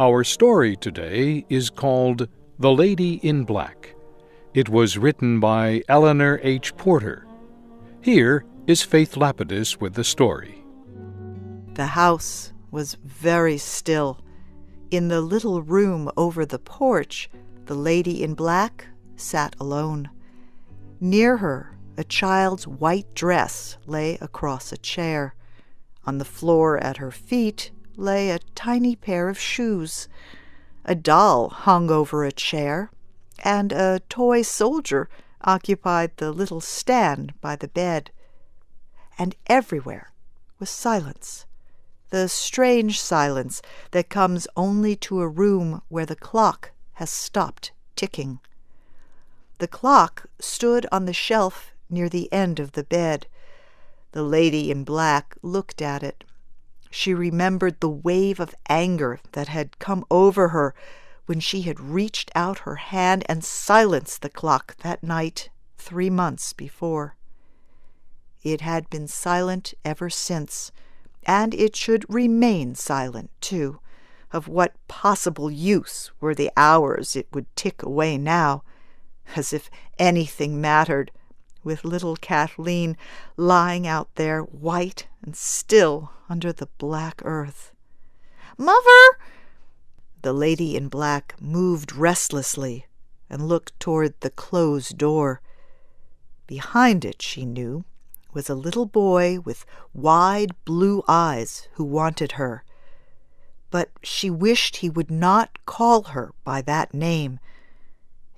Our story today is called The Lady in Black. It was written by Eleanor H.porter. Here is Faith Lapidus with the story. The house was very still. In the little room over the porch, the lady in black sat alone. Near her, a child's white dress lay across a chair. On the floor at her feet lay a tiny pair of shoes. A doll hung over a chair, and a toy soldier occupied the little stand by the bed. And everywhere was silence, the strange silence that comes only to a room where the clock has stopped ticking. The clock stood on the shelf near the end of the bed. The lady in black looked at it. She remembered the wave of anger that had come over her when she had reached out her hand and silenced the clock that night 3 months before. It had been silent ever since, and it should remain silent, too. Of what possible use were the hours it would tick away now? As if anything mattered, with little Kathleen lying out there white and still under the black earth. "Mother!" The lady in black moved restlessly and looked toward the closed door. Behind it, she knew, was a little boy with wide blue eyes who wanted her. But she wished he would not call her by that name.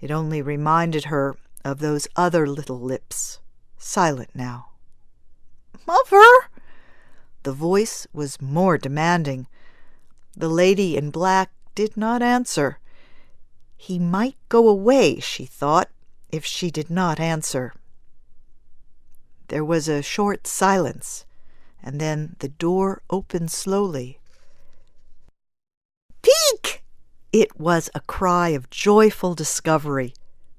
It only reminded her of those other little lips, silent now. "Mother!" The voice was more demanding. The lady in black did not answer. He might go away, she thought, if she did not answer. There was a short silence, and then the door opened slowly. "Peek!" It was a cry of joyful discovery,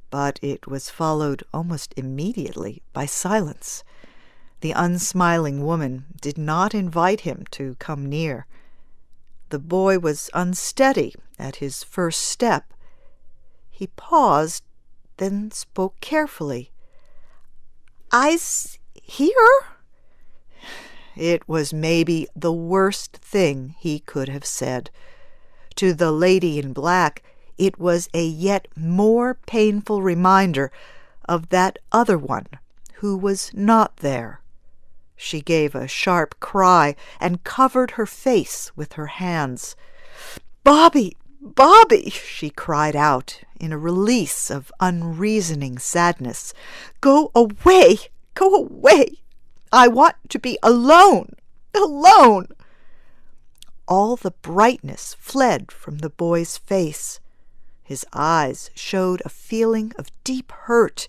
but it was followed almost immediately by silence. The unsmiling woman did not invite him to come near. The boy was unsteady at his first step. He paused, then spoke carefully. "I's here?" It was maybe the worst thing he could have said. To the lady in black, it was a yet more painful reminder of that other one who was not there. She gave a sharp cry and covered her face with her hands. "Bobby! Bobby!" she cried out in a release of unreasoning sadness. "Go away! Go away! I want to be alone! Alone!" All the brightness fled from the boy's face. His eyes showed a feeling of deep hurt.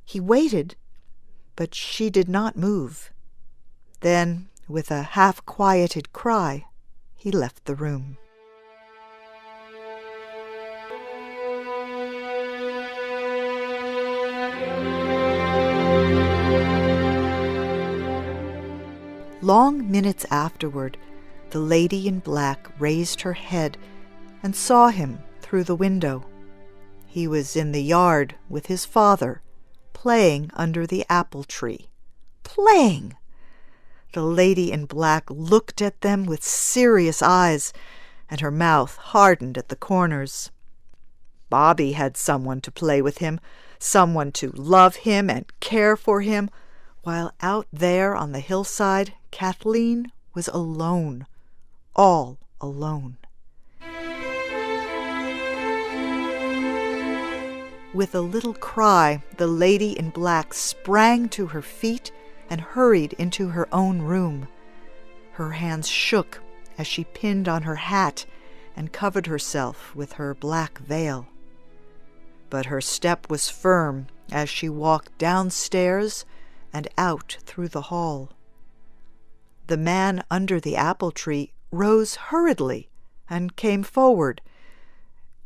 He waited, but she did not move. Then, with a half-quieted cry, he left the room. Long minutes afterward, the lady in black raised her head and saw him through the window. He was in the yard with his father, playing under the apple tree. Playing! The lady in black looked at them with serious eyes, and her mouth hardened at the corners. Bobby had someone to play with him, someone to love him and care for him, while out there on the hillside, Kathleen was alone, all alone. With a little cry, the lady in black sprang to her feet and hurried into her own room. Her hands shook as she pinned on her hat and covered herself with her black veil. But her step was firm as she walked downstairs and out through the hall. The man under the apple tree rose hurriedly and came forward.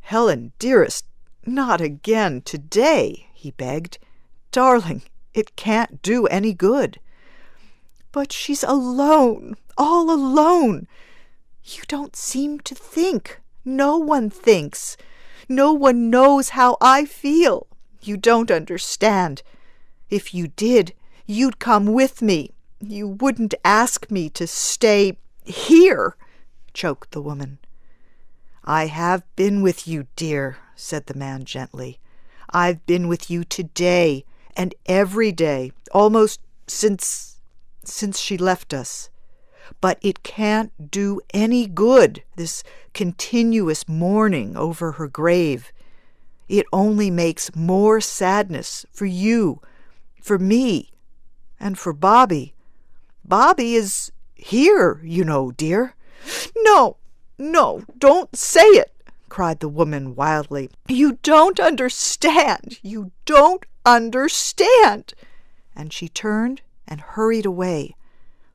"Helen, dearest, not again today," he begged. "Darling, it can't do any good." "But she's alone, all alone. You don't seem to think. No one thinks. No one knows how I feel. You don't understand. If you did, you'd come with me. You wouldn't ask me to stay here," choked the woman. "I have been with you, dear," said the man gently. "I've been with you today and every day, almost since she left us. But it can't do any good, this continuous mourning over her grave. It only makes more sadness for you, for me, and for Bobby. Bobby is here, you know, dear." "No, no, don't say it," cried the woman wildly. "You don't understand. You don't understand." And she turned and hurried away,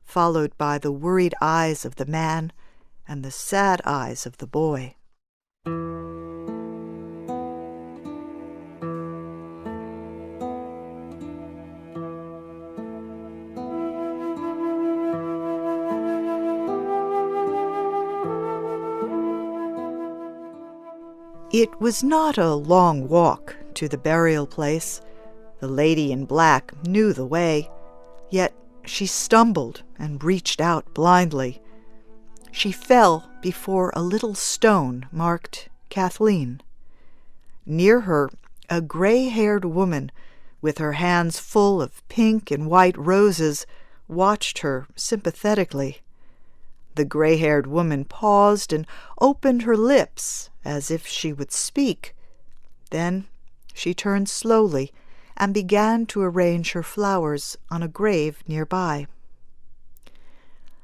followed by the worried eyes of the man and the sad eyes of the boy. It was not a long walk to the burial place. The lady in black knew the way, yet she stumbled and reached out blindly. She fell before a little stone marked Kathleen. Near her, a gray-haired woman, with her hands full of pink and white roses, watched her sympathetically. The gray-haired woman paused and opened her lips as if she would speak. Then she turned slowly and began to arrange her flowers on a grave nearby.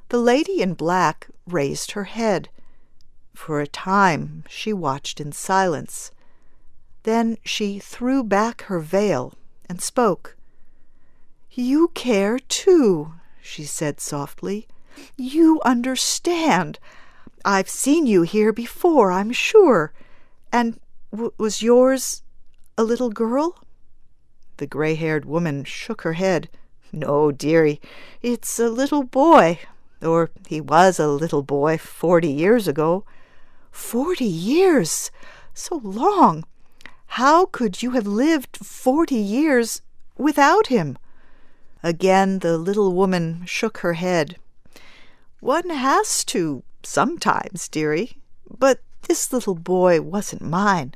The lady in black raised her head. For a time she watched in silence. Then she threw back her veil and spoke. "You care too," she said softly. "You understand. I've seen you here before, I'm sure. And was yours a little girl?" The gray-haired woman shook her head. "No, dearie, it's a little boy. Or he was a little boy 40 years ago." "40 years? So long! How could you have lived 40 years without him?" Again the little woman shook her head. "One has to, sometimes, dearie. But this little boy wasn't mine."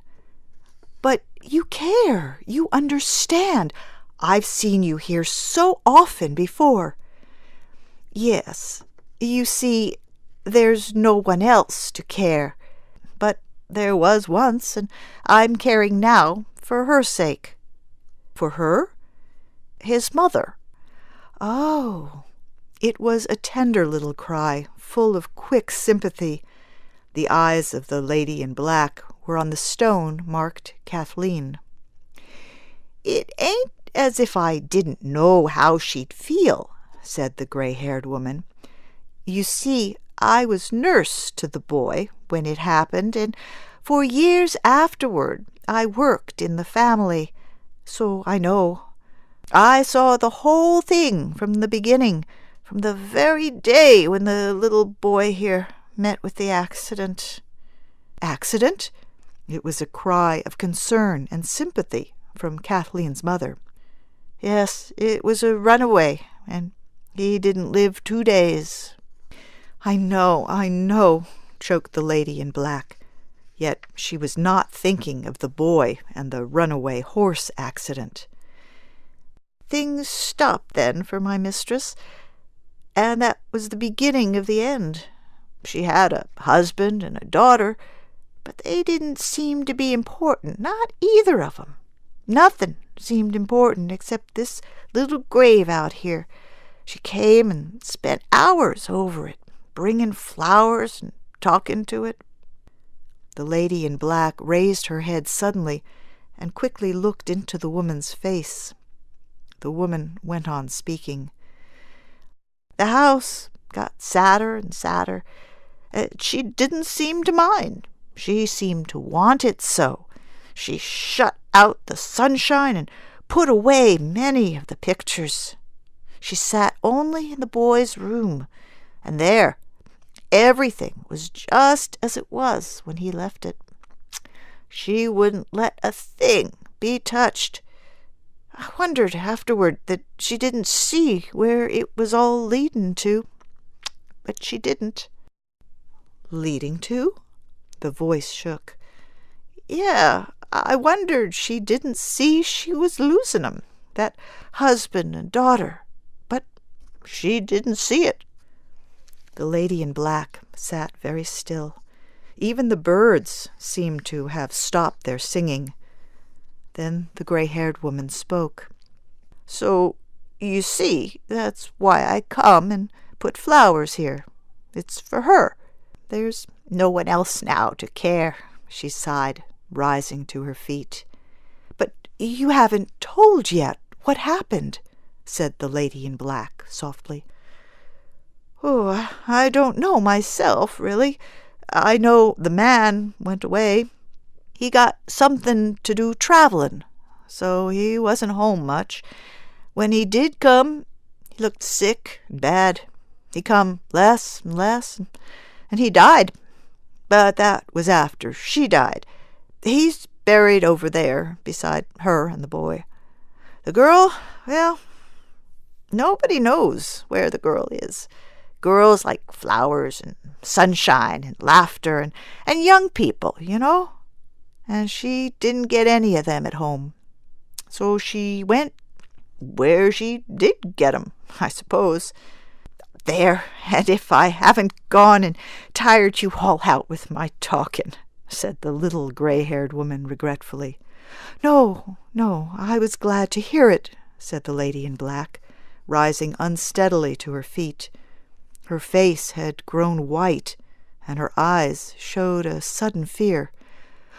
"But you care. You understand. I've seen you here so often before." "Yes. You see, there's no one else to care. But there was once, and I'm caring now for her sake." "For her?" "His mother." "Oh." It was a tender little cry, full of quick sympathy. The eyes of the lady in black were on the stone marked Kathleen. "It ain't as if I didn't know how she'd feel," said the gray-haired woman. "You see, I was nurse to the boy when it happened, and for years afterward I worked in the family, so I know. I saw the whole thing from the beginning, from the very day when the little boy here met with the accident." "Accident?" It was a cry of concern and sympathy from Kathleen's mother. "Yes, it was a runaway, and he didn't live 2 days." I know," choked the lady in black. Yet she was not thinking of the boy and the runaway horse accident. "Things stopped then for my mistress, and that was the beginning of the end. She had a husband and a daughter, but they didn't seem to be important, not either of 'em. Nothing seemed important except this little grave out here. She came and spent hours over it, bringing flowers and talking to it." The lady in black raised her head suddenly and quickly looked into the woman's face. The woman went on speaking. "The house got sadder and sadder. She didn't seem to mind. She seemed to want it so. She shut out the sunshine and put away many of the pictures. She sat only in the boy's room, and there, everything was just as it was when he left it. She wouldn't let a thing be touched. I wondered afterward that she didn't see where it was all leadin' to, but she didn't. Leading to? The voice shook. Yeah, I wondered she didn't see she was losing 'em, that husband and daughter, but she didn't see it. The lady in black sat very still. Even the birds seemed to have stopped their singing. Then the gray-haired woman spoke. So, you see, that's why I come and put flowers here. It's for her. There's no one else now to care, she sighed, rising to her feet. But you haven't told yet what happened, said the lady in black softly. Oh, I don't know myself, really. I know the man went away. He got something to do travelin', so he wasn't home much. When he did come, he looked sick and bad. He come less and less, and he died. But that was after she died. He's buried over there beside her and the boy. The girl, well, nobody knows where the girl is. Girls like flowers and sunshine and laughter and young people, you know. And she didn't get any of them at home. So she went where she did get 'em, I suppose. There, and if I haven't gone and tired you all out with my talking, said the little gray-haired woman regretfully. No, I was glad to hear it, said the lady in black, rising unsteadily to her feet. Her face had grown white, and her eyes showed a sudden fear.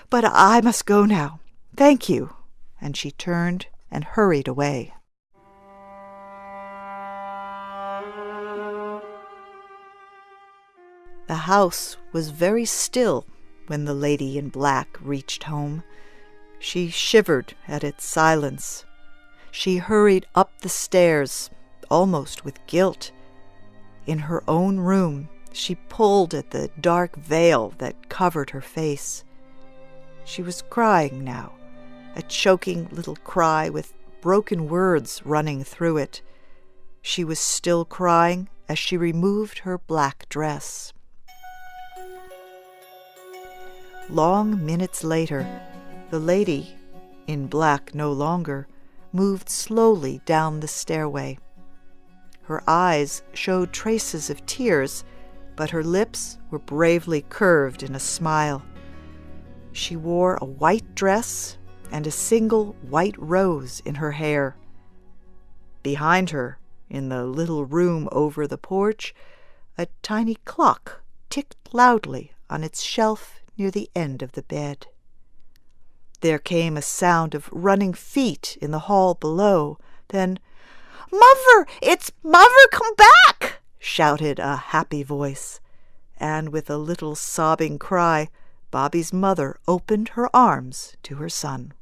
But I must go now. Thank you. And she turned and hurried away. The house was very still when the lady in black reached home. She shivered at its silence. She hurried up the stairs, almost with guilt. In her own room, she pulled at the dark veil that covered her face. She was crying now, a choking little cry with broken words running through it. She was still crying as she removed her black dress. Long minutes later, the lady, in black no longer, moved slowly down the stairway. Her eyes showed traces of tears, but her lips were bravely curved in a smile. She wore a white dress and a single white rose in her hair. Behind her, in the little room over the porch, a tiny clock ticked loudly on its shelf near the end of the bed. There came a sound of running feet in the hall below. Then, "Mother! It's Mother! Come back!" shouted a happy voice. And with a little sobbing cry, Bobby's mother opened her arms to her son.